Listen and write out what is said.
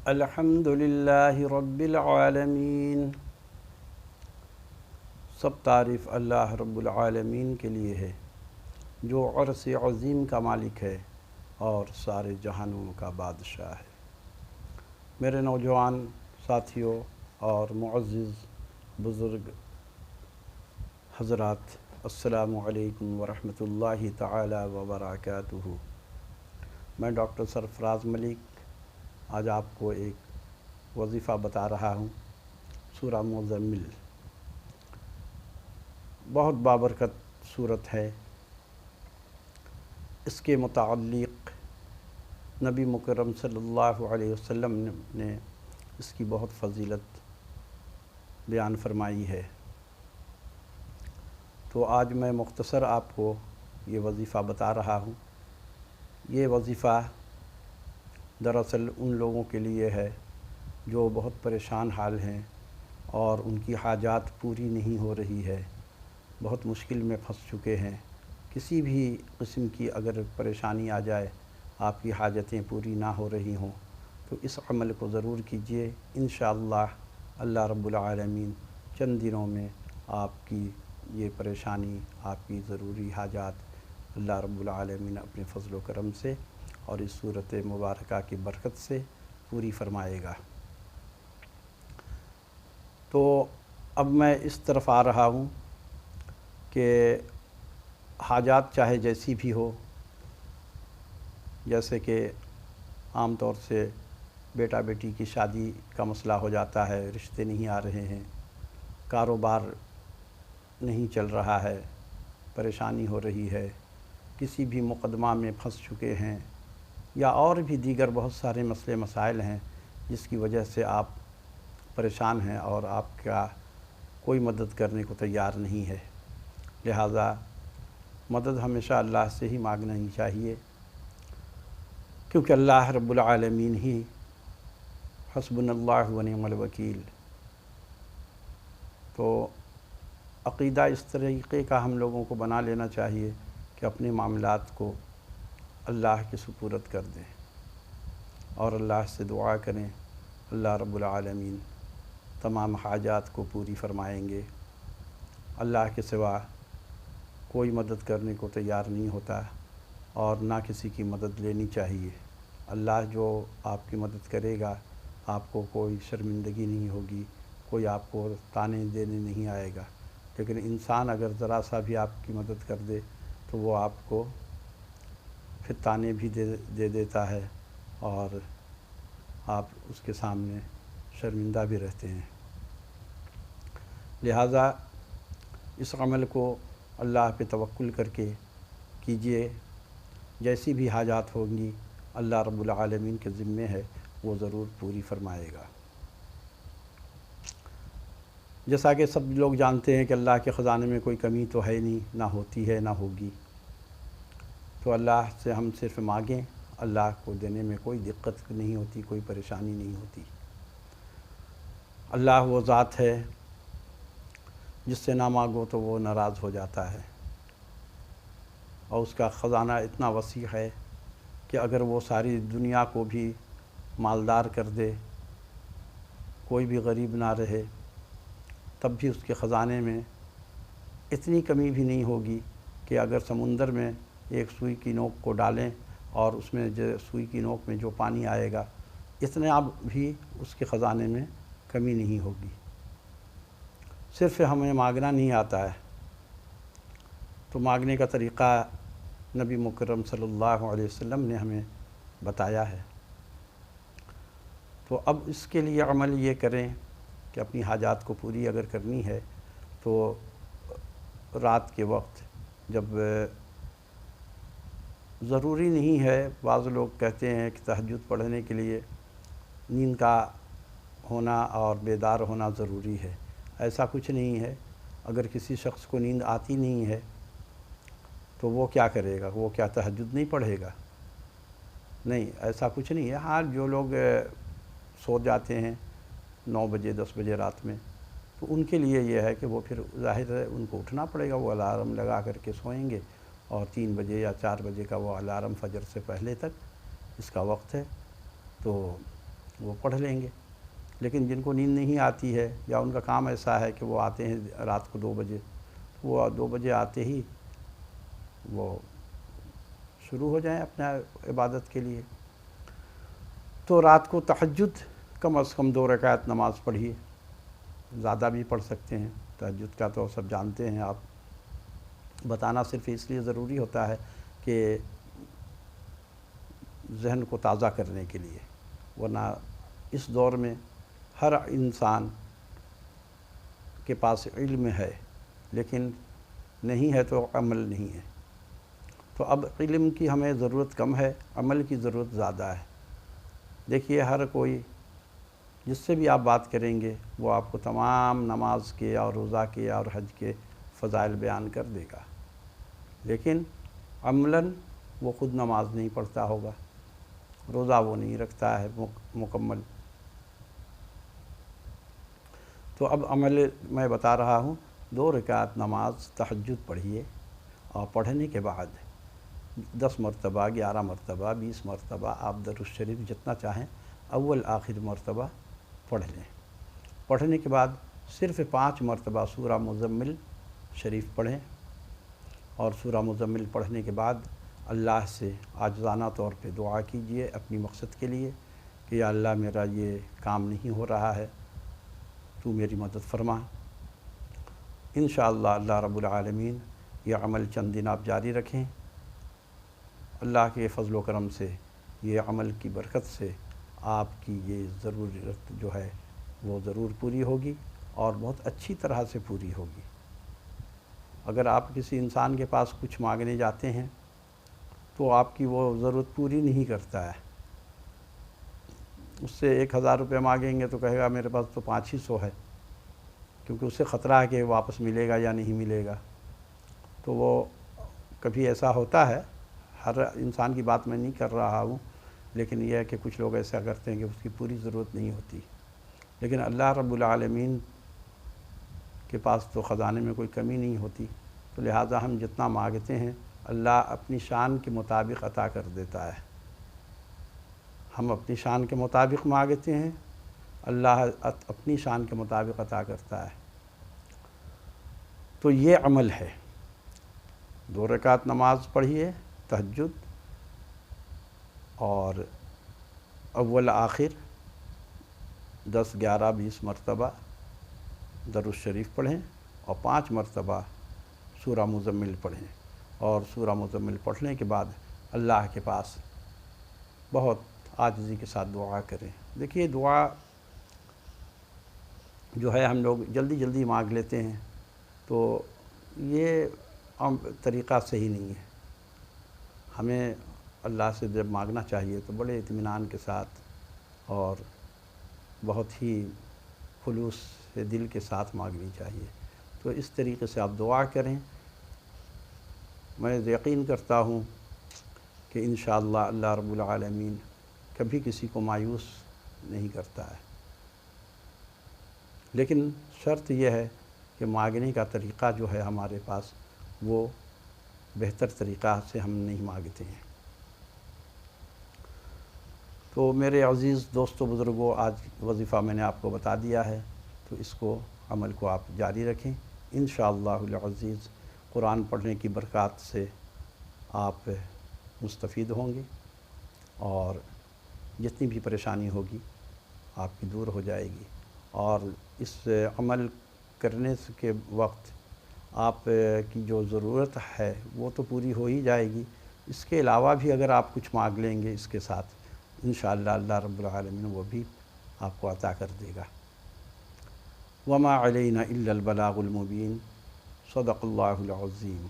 الحمدللہ رب العالمین۔ سب تعریف اللہ رب العالمین کے لیے ہے جو عرش عظیم کا مالک ہے اور سارے جہانوں کا بادشاہ ہے۔ میرے نوجوان ساتھیوں اور معزز بزرگ حضرات، السلام علیکم ورحمۃ اللہ تعالی وبرکاتہ۔ میں ڈاکٹر سرفراز ملک آج آپ کو ایک وظیفہ بتا رہا ہوں۔ سورہ مزمل بہت بابرکت سورت ہے۔ اس کے متعلق نبی مکرم صلی اللہ علیہ وسلم نے اس کی بہت فضیلت بیان فرمائی ہے۔ تو آج میں مختصر آپ کو یہ وظیفہ بتا رہا ہوں۔ یہ وظیفہ دراصل ان لوگوں کے لیے ہے جو بہت پریشان حال ہیں اور ان کی حاجات پوری نہیں ہو رہی ہے، بہت مشکل میں پھنس چکے ہیں۔ کسی بھی قسم کی اگر پریشانی آ جائے، آپ کی حاجتیں پوری نہ ہو رہی ہوں، تو اس عمل کو ضرور کیجیے۔ انشاءاللہ اللہ رب العالمین چند دنوں میں آپ کی یہ پریشانی، آپ کی ضروری حاجات اللہ رب العالمین اپنے فضل و کرم سے اور اس صورت مبارکہ کی برکت سے پوری فرمائے گا۔ تو اب میں اس طرف آ رہا ہوں کہ حاجات چاہے جیسی بھی ہو، جیسے کہ عام طور سے بیٹا بیٹی کی شادی کا مسئلہ ہو جاتا ہے، رشتے نہیں آ رہے ہیں، کاروبار نہیں چل رہا ہے، پریشانی ہو رہی ہے، کسی بھی مقدمہ میں پھنس چکے ہیں، یا اور بھی دیگر بہت سارے مسئلے مسائل ہیں جس کی وجہ سے آپ پریشان ہیں اور آپ کا کوئی مدد کرنے کو تیار نہیں ہے۔ لہٰذا مدد ہمیشہ اللہ سے ہی مانگنا ہی چاہیے، کیونکہ اللہ رب العالمین ہی حسبنا اللہ و نعم الوکیل۔ تو عقیدہ اس طریقے کا ہم لوگوں کو بنا لینا چاہیے کہ اپنے معاملات کو اللہ کے سپرد کر دیں اور اللہ سے دعا کریں، اللہ رب العالمین تمام حاجات کو پوری فرمائیں گے۔ اللہ کے سوا کوئی مدد کرنے کو تیار نہیں ہوتا اور نہ کسی کی مدد لینی چاہیے۔ اللہ جو آپ کی مدد کرے گا، آپ کو کوئی شرمندگی نہیں ہوگی، کوئی آپ کو تانے دینے نہیں آئے گا۔ لیکن انسان اگر ذرا سا بھی آپ کی مدد کر دے تو وہ آپ کو پھر تانے بھی دے دیتا ہے اور آپ اس کے سامنے شرمندہ بھی رہتے ہیں۔ لہٰذا اس عمل کو اللہ پہ توکل کر کے کیجیے۔ جیسی بھی حاجات ہوں گی اللہ رب العالمین کے ذمے ہے، وہ ضرور پوری فرمائے گا۔ جیسا کہ سب لوگ جانتے ہیں کہ اللہ کے خزانے میں کوئی کمی تو ہے نہیں، نہ ہوتی ہے نہ ہوگی۔ تو اللہ سے ہم صرف مانگیں، اللہ کو دینے میں کوئی دقت نہیں ہوتی، کوئی پریشانی نہیں ہوتی۔ اللہ وہ ذات ہے جس سے نہ مانگو تو وہ ناراض ہو جاتا ہے، اور اس کا خزانہ اتنا وسیع ہے کہ اگر وہ ساری دنیا کو بھی مالدار کر دے، کوئی بھی غریب نہ رہے، تب بھی اس کے خزانے میں اتنی کمی بھی نہیں ہوگی کہ اگر سمندر میں ایک سوئی کی نوک کو ڈالیں اور اس میں سوئی کی نوک میں جو پانی آئے گا، اتنا بھی اس کے خزانے میں کمی نہیں ہوگی۔ صرف ہمیں مانگنا نہیں آتا ہے، تو مانگنے کا طریقہ نبی مکرم صلی اللہ علیہ وسلم نے ہمیں بتایا ہے۔ تو اب اس کے لیے عمل یہ کریں کہ اپنی حاجات کو پوری اگر کرنی ہے تو رات کے وقت، جب ضروری نہیں ہے، بعض لوگ کہتے ہیں کہ تہجد پڑھنے کے لیے نیند کا ہونا اور بیدار ہونا ضروری ہے۔ ایسا کچھ نہیں ہے۔ اگر کسی شخص کو نیند آتی نہیں ہے تو وہ کیا کرے گا؟ وہ کیا تہجد نہیں پڑھے گا؟ نہیں، ایسا کچھ نہیں ہے۔ ہاں، جو لوگ سو جاتے ہیں 9 بجے 10 بجے رات میں، تو ان کے لیے یہ ہے کہ وہ پھر ظاہر ہے ان کو اٹھنا پڑے گا، وہ الارم لگا کر کے سوئیں گے، اور 3 بجے یا 4 بجے کا وہ الارم فجر سے پہلے تک اس کا وقت ہے۔ تو وہ پڑھ لیں گے۔ لیکن جن کو نیند نہیں آتی ہے یا ان کا کام ایسا ہے کہ وہ آتے ہیں رات کو 2 بجے، وہ 2 بجے آتے ہی وہ شروع ہو جائیں اپنا عبادت کے لیے۔ تو رات کو تہجد کم از کم 2 رکعت نماز پڑھیے، زیادہ بھی پڑھ سکتے ہیں، تہجد کا تو سب جانتے ہیں آپ، بتانا صرف اس لیے ضروری ہوتا ہے کہ ذہن کو تازہ کرنے کے لیے، ورنہ اس دور میں ہر انسان کے پاس علم ہے لیکن نہیں ہے تو عمل نہیں ہے۔ تو اب علم کی ہمیں ضرورت کم ہے، عمل کی ضرورت زیادہ ہے۔ دیکھیے ہر کوئی جس سے بھی آپ بات کریں گے وہ آپ کو تمام نماز کے اور روزہ کے اور حج کے فضائل بیان کر دے گا، لیکن عملاً وہ خود نماز نہیں پڑھتا ہوگا، روزہ وہ نہیں رکھتا ہے مکمل۔ تو اب عمل میں بتا رہا ہوں، 2 رکعت نماز تہجد پڑھیے، اور پڑھنے کے بعد 10 مرتبہ، 11 مرتبہ، 20 مرتبہ آپ درود الشریف جتنا چاہیں اول آخر مرتبہ پڑھ لیں۔ پڑھنے کے بعد صرف 5 مرتبہ سورہ مزمل شریف پڑھیں، اور سورہ مزمل پڑھنے کے بعد اللہ سے عاجزانہ طور پہ دعا کیجئے اپنی مقصد کے لیے کہ یا اللہ میرا یہ کام نہیں ہو رہا ہے، تو میری مدد فرما۔ انشاءاللہ اللہ رب العالمین یہ عمل چند دن آپ جاری رکھیں، اللہ کے فضل و کرم سے یہ عمل کی برکت سے آپ کی یہ ضرورت جو ہے وہ ضرور پوری ہوگی، اور بہت اچھی طرح سے پوری ہوگی۔ اگر آپ کسی انسان کے پاس کچھ مانگنے جاتے ہیں تو آپ کی وہ ضرورت پوری نہیں کرتا ہے، اس سے 1000 روپے مانگیں گے تو کہے گا میرے پاس تو 500 ہے، کیونکہ اسے خطرہ ہے کہ واپس ملے گا یا نہیں ملے گا۔ تو وہ کبھی ایسا ہوتا ہے، ہر انسان کی بات میں نہیں کر رہا ہوں، لیکن یہ ہے کہ کچھ لوگ ایسا کرتے ہیں کہ اس کی پوری ضرورت نہیں ہوتی، لیکن اللہ رب العالمین کے پاس تو خزانے میں کوئی کمی نہیں ہوتی، تو لہٰذا ہم جتنا مانگتے ہیں اللہ اپنی شان کے مطابق عطا کر دیتا ہے۔ ہم اپنی شان کے مطابق مانگتے ہیں، اللہ اپنی شان کے مطابق عطا کرتا ہے۔ تو یہ عمل ہے، 2 رکعت نماز پڑھیے تہجد، اور اول آخر 10، 11، 20 مرتبہ درود الشریف پڑھیں، اور 5 مرتبہ سورہ مزمل پڑھیں، اور سورہ مزمل پڑھنے کے بعد اللہ کے پاس بہت عاجزی کے ساتھ دعا کریں۔ دیکھیے دعا جو ہے ہم لوگ جلدی جلدی مانگ لیتے ہیں، تو یہ طریقہ صحیح نہیں ہے۔ ہمیں اللہ سے جب مانگنا چاہیے تو بڑے اطمینان کے ساتھ اور بہت ہی خلوص سے دل کے ساتھ مانگنی چاہیے۔ تو اس طریقے سے آپ دعا کریں، میں یقین کرتا ہوں کہ انشاءاللہ اللہ رب العالمین کبھی کسی کو مایوس نہیں کرتا ہے، لیکن شرط یہ ہے کہ مانگنے کا طریقہ جو ہے ہمارے پاس وہ بہتر طریقہ سے ہم نہیں مانگتے ہیں۔ تو میرے عزیز دوستو بزرگوں، آج وظیفہ میں نے آپ کو بتا دیا ہے، تو اس کو عمل کو آپ جاری رکھیں۔ انشاءاللہ العزیز قرآن پڑھنے کی برکات سے آپ مستفید ہوں گے، اور جتنی بھی پریشانی ہوگی آپ کی دور ہو جائے گی، اور اس عمل کرنے کے وقت آپ کی جو ضرورت ہے وہ تو پوری ہو ہی جائے گی، اس کے علاوہ بھی اگر آپ کچھ مانگ لیں گے اس کے ساتھ، انشاءاللہ اللہ رب العالمین وہ بھی آپ کو عطا کر دے گا۔ وما علینا الا البلاغ المبین، صدق اللہ العظیم۔